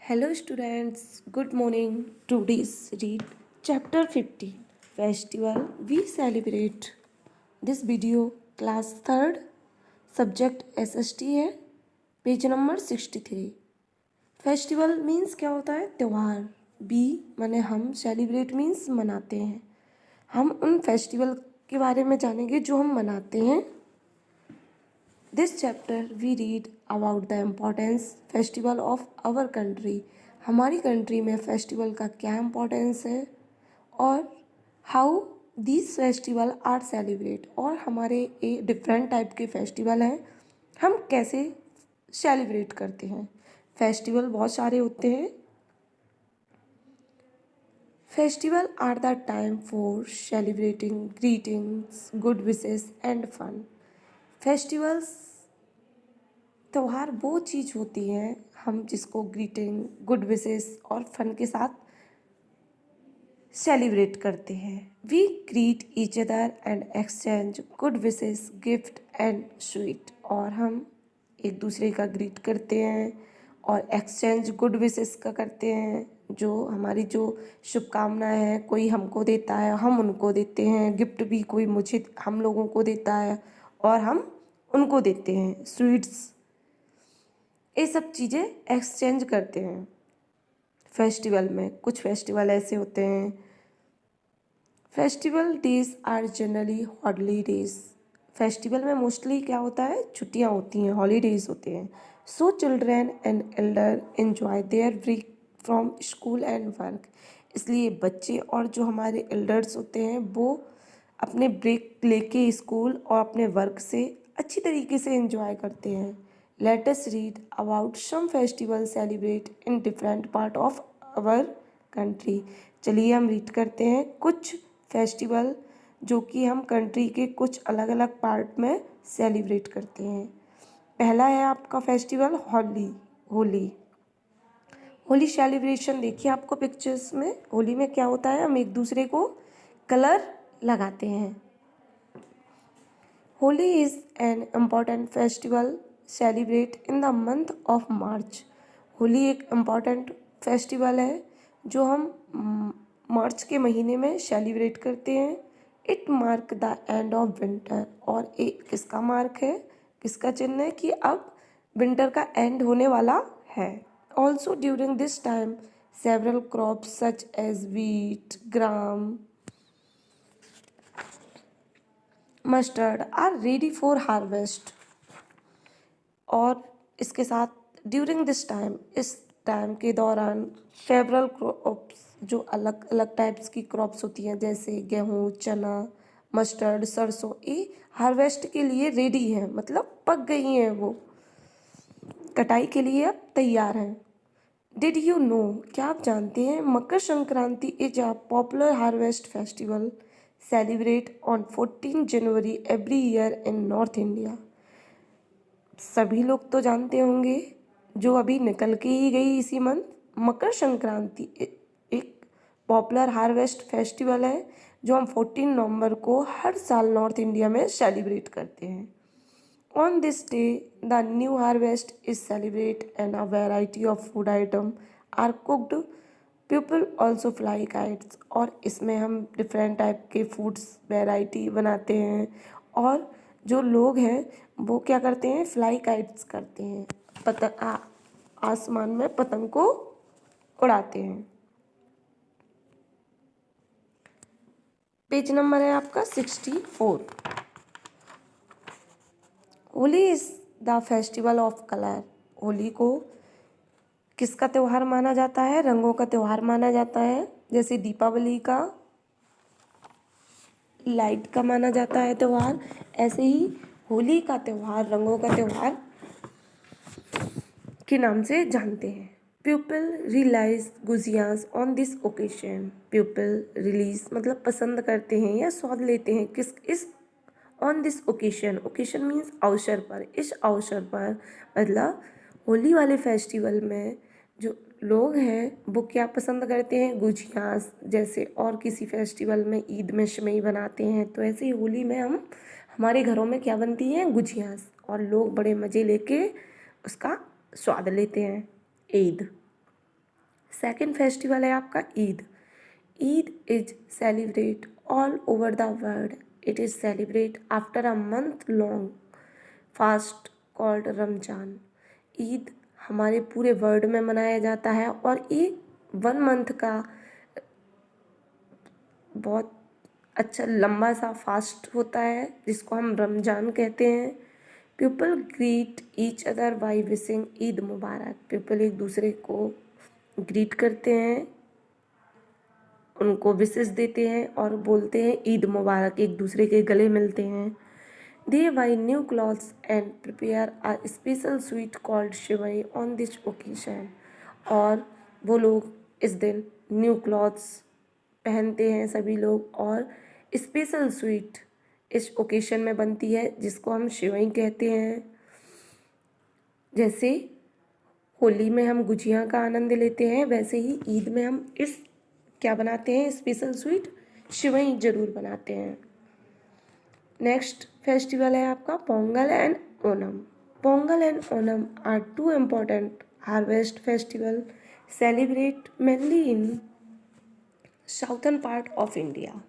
Hello students, good morning. Today's read chapter 15 Festival we celebrate. This video class 3rd subject SST है page number 63. Festival means क्या होता है? त्यौहार. B माने हम, सेलिब्रेट मीन्स मनाते हैं. हम उन फेस्टिवल के बारे में जानेंगे जो हम मनाते हैं. This chapter we read about the importance festival of our country. हमारी कंट्री में फेस्टिवल का क्या इम्पोर्टेंस है और how these festival are celebrate, और हमारे एक डिफरेंट टाइप के फेस्टिवल हैं, हम कैसे सेलिब्रेट करते हैं. फेस्टिवल बहुत सारे होते हैं. Festival are the time for celebrating greetings, good wishes and fun. Festivals त्यौहार वो चीज़ होती हैं हम जिसको ग्रीटिंग, गुड विशेस और फन के साथ सेलिब्रेट करते हैं. We greet each other and exchange good wishes, gift and sweet. और हम एक दूसरे का ग्रीट करते हैं और एक्सचेंज गुड विशेस का करते हैं. जो हमारी जो शुभकामनाएं हैं कोई हमको देता है, हम उनको देते हैं. गिफ्ट भी कोई मुझे हम लोगों को देता है और हम उनको देते हैं. स्वीट्स, ये सब चीज़ें एक्सचेंज करते हैं. फेस्टिवल में कुछ फेस्टिवल ऐसे होते हैं. Festival days are generally holidays. Festival में मोस्टली क्या होता है? छुट्टियां होती हैं, हॉलीडेज होते हैं. So children and elder enjoy their break from school and work. इसलिए बच्चे और जो हमारे एल्डर्स होते हैं वो अपने ब्रेक लेके स्कूल और अपने वर्क से अच्छी तरीके से एंजॉय करते हैं. Let us read about some festivals celebrate in different part of our country. चलिए हम रीड करते हैं कुछ फेस्टिवल जो कि हम कंट्री के कुछ अलग अलग पार्ट में सेलिब्रेट करते हैं. पहला है आपका फेस्टिवल होली. होली सेलिब्रेशन देखिए आपको पिक्चर्स में. होली में क्या होता है? हम एक दूसरे को कलर लगाते हैं. Holi is an important festival celebrate in the month of March. Holi एक इम्पॉर्टेंट फेस्टिवल है जो हम मार्च के महीने में सेलिब्रेट करते हैं. It mark the end of winter. और एक किसका मार्क है, किसका चिन्ह है कि अब विंटर का एंड होने वाला है. Also during this time several crops such as wheat, gram, mustard are ready for harvest. और इसके साथ ड्यूरिंग दिस टाइम, इस टाइम के दौरान फेवरल क्रॉप्स, जो अलग अलग टाइप्स की क्रॉप्स होती हैं जैसे गेहूँ, चना, मस्टर्ड, सरसों, ये हार्वेस्ट के लिए रेडी हैं, मतलब पक गई हैं, वो कटाई के लिए अब तैयार हैं. डिड यू नो, क्या आप जानते हैं? Makar Sankranti is a popular harvest festival celebrate on 14 January every year in north India. सभी लोग तो जानते होंगे, जो अभी निकल के ही गई इसी मंथ. मकर संक्रांति एक पॉपुलर हार्वेस्ट फेस्टिवल है जो हम 14 नवंबर को हर साल नॉर्थ इंडिया में सेलिब्रेट करते हैं. On this day the new harvest is celebrate and a variety of food item are cooked. People also fly kites. और इसमें हम डिफरेंट टाइप के फूड्स वेराइटी बनाते हैं. और जो लोग हैं वो क्या करते हैं? फ्लाई काइट्स करते हैं, आसमान में पतंग को उड़ाते हैं. पेज नंबर है आपका 64. Holi is the festival of colour. Holi को किसका त्यौहार माना जाता है? रंगों का त्यौहार माना जाता है. जैसे दीपावली का लाइट का माना जाता है त्यौहार, ऐसे ही होली का त्यौहार रंगों का त्यौहार के नाम से जानते हैं. People relish gujiyas on this occasion. People relish मतलब पसंद करते हैं या स्वाद लेते हैं किस इस on this occasion. Occasion means अवसर पर. इस अवसर पर मतलब होली वाले फेस्टिवल में जो लोग हैं वो क्या पसंद करते हैं? गुजियास. जैसे और किसी फेस्टिवल में ईद में सेवई बनाते हैं, तो ऐसे ही होली में हम हमारे घरों में क्या बनती हैं? गुजियास. और लोग बड़े मज़े लेके उसका स्वाद लेते हैं. ईद. सेकेंड फेस्टिवल है आपका Eid. Eid is celebrate all over the world. It is celebrate after a month long fast called Ramzan. Eid हमारे पूरे वर्ल्ड में मनाया जाता है और ये 1 मंथ का बहुत अच्छा लंबा सा फास्ट होता है जिसको हम रमजान कहते हैं। People greet each other by wishing Eid Mubarak. People एक दूसरे को ग्रीट करते हैं, उनको विशेष देते हैं और बोलते हैं ईद मुबारक, एक दूसरे के गले मिलते हैं। They buy new clothes and prepare a special sweet called sewai on this occasion. और वो लोग इस दिन न्यू क्लॉथ्स पहनते हैं सभी लोग और स्पेशल स्वीट इस ओकेजन में बनती है जिसको हम शिवई कहते हैं। जैसे होली में हम गुजिया का आनंद लेते हैं वैसे ही ईद में हम इस क्या बनाते हैं, स्पेशल स्वीट शिवई जरूर बनाते हैं। नेक्स्ट फेस्टिवल है आपका Pongal and Onam. Pongal and Onam are 2 important harvest festival celebrate mainly in southern part of India.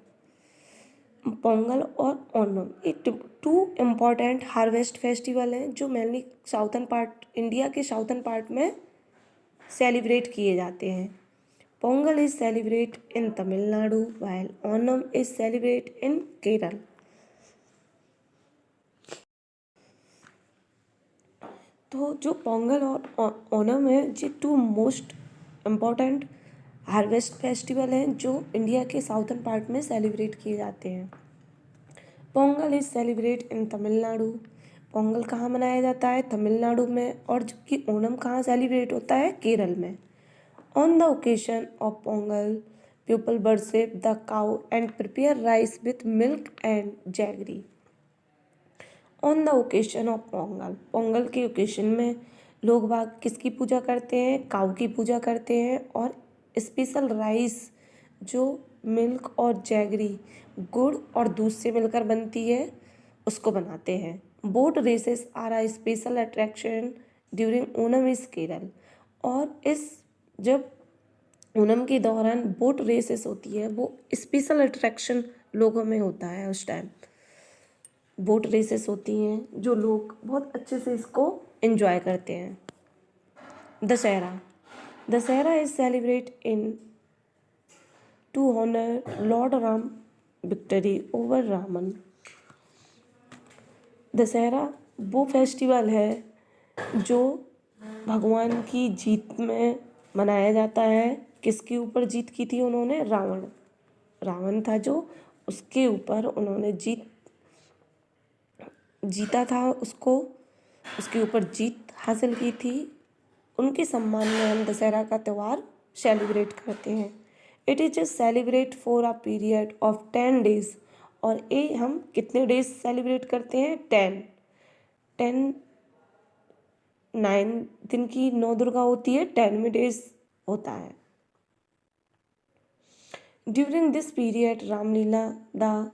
Pongal और ओणम ये 2 इम्पॉर्टेंट हार्वेस्ट फेस्टिवल हैं जो मेनली साउथर्न पार्ट इंडिया के साउथर्न पार्ट में सेलिब्रेट किए जाते हैं। Pongal is celebrate in Tamil Nadu while Onam is celebrate in Kerala. तो जो पोंगल और ओणम है ये 2 मोस्ट इम्पॉर्टेंट हार्वेस्ट फेस्टिवल हैं जो इंडिया के साउथर्न पार्ट में सेलिब्रेट किए जाते हैं। Pongal is celebrate in Tamil Nadu. Pongal कहाँ मनाया जाता है, तमिलनाडु में, और जबकि ओणम कहाँ सेलिब्रेट होता है, केरल में। On the occasion of Pongal people worship the cow and prepare rice with milk and jaggery. On the occasion of Pongal, Pongal के ओकेजन में लोग बाग किसकी पूजा करते हैं, काऊ की पूजा करते हैं और स्पेशल राइस जो मिल्क और जैगरी गुड़ और दूध से मिलकर बनती है उसको बनाते हैं। Boat races are a special attraction during Onam is Kerala. और इस जब ओणम के दौरान बोट रेसेस होती है वो स्पेशल अट्रैक्शन लोगों में होता है। उस टाइम बोट रेसेस होती हैं जो लोग बहुत अच्छे से इसको एंजॉय करते हैं। Dussehra, Dussehra is celebrate in to honour Lord Ram victory over Ravan. Dussehra वो फेस्टिवल है जो भगवान की जीत में मनाया जाता है। किसके ऊपर जीत की थी उन्होंने, रावण, रावण था जो, उसके ऊपर उन्होंने जीता था, उसको उसके ऊपर जीत हासिल की थी। उनके सम्मान में हम दशहरा का त्यौहार सेलिब्रेट करते हैं। It is celebrate for a period of 10 days. और ये हम कितने डेज सेलिब्रेट करते हैं, 10 9 दिन की 9 दुर्गा होती है, 10वें डेज होता है। During this period Ramlila the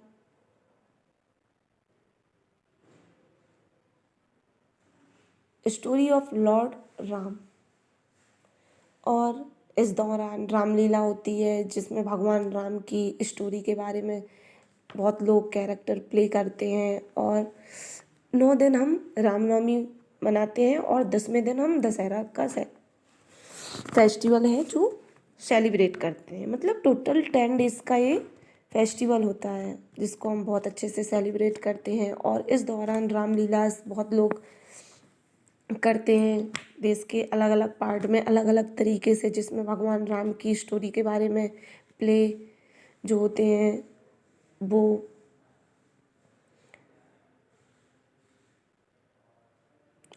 story of Lord Ram. और इस दौरान रामलीला होती है जिसमें भगवान राम की स्टोरी के बारे में बहुत लोग कैरेक्टर प्ले करते हैं। और 9 दिन हम रामनवमी मनाते हैं और 10वें दिन हम दशहरा का फेस्टिवल है जो सेलिब्रेट करते हैं। मतलब टोटल 10 डेज़ का ये फेस्टिवल होता है जिसको हम बहुत अच्छे से सेलिब्रेट करते हैं। और इस दौरान रामलीला बहुत लोग करते हैं देश के अलग अलग पार्ट में अलग अलग तरीके से, जिसमें भगवान राम की स्टोरी के बारे में प्ले जो होते हैं वो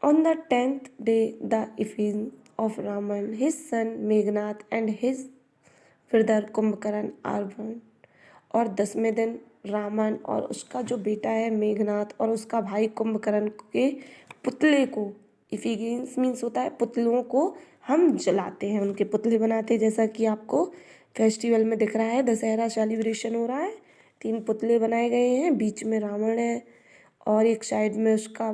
On the 10th day, the effigy of Raman, his son Meghnath and his brother Kumbhakarna are burned। और 10वें दिन रावण और उसका जो बेटा है मेघनाथ और उसका भाई कुंभकर्ण के पुतले को, इफिगीन्स मीन्स होता है पुतलों को, हम जलाते हैं, उनके पुतले बनाते हैं। जैसा कि आपको फेस्टिवल में दिख रहा है, दशहरा सेलिब्रेशन हो रहा है, 3 पुतले बनाए गए हैं, बीच में रावण है और एक साइड में उसका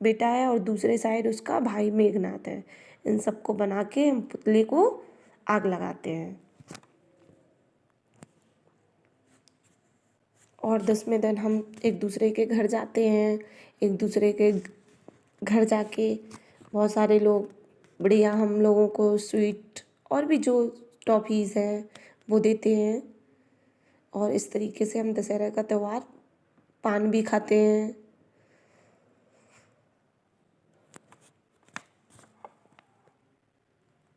बेटा है और दूसरे साइड उसका भाई मेघनाथ है। इन सबको बना के हम पुतले को आग लगाते हैं। और 10वें दिन हम एक दूसरे के घर जाते हैं। एक दूसरे के घर जाके बहुत सारे लोग बढ़िया हम लोगों को स्वीट और भी जो टॉफ़ीज़ हैं वो देते हैं। और इस तरीके से हम दशहरा का त्यौहार पान भी खाते हैं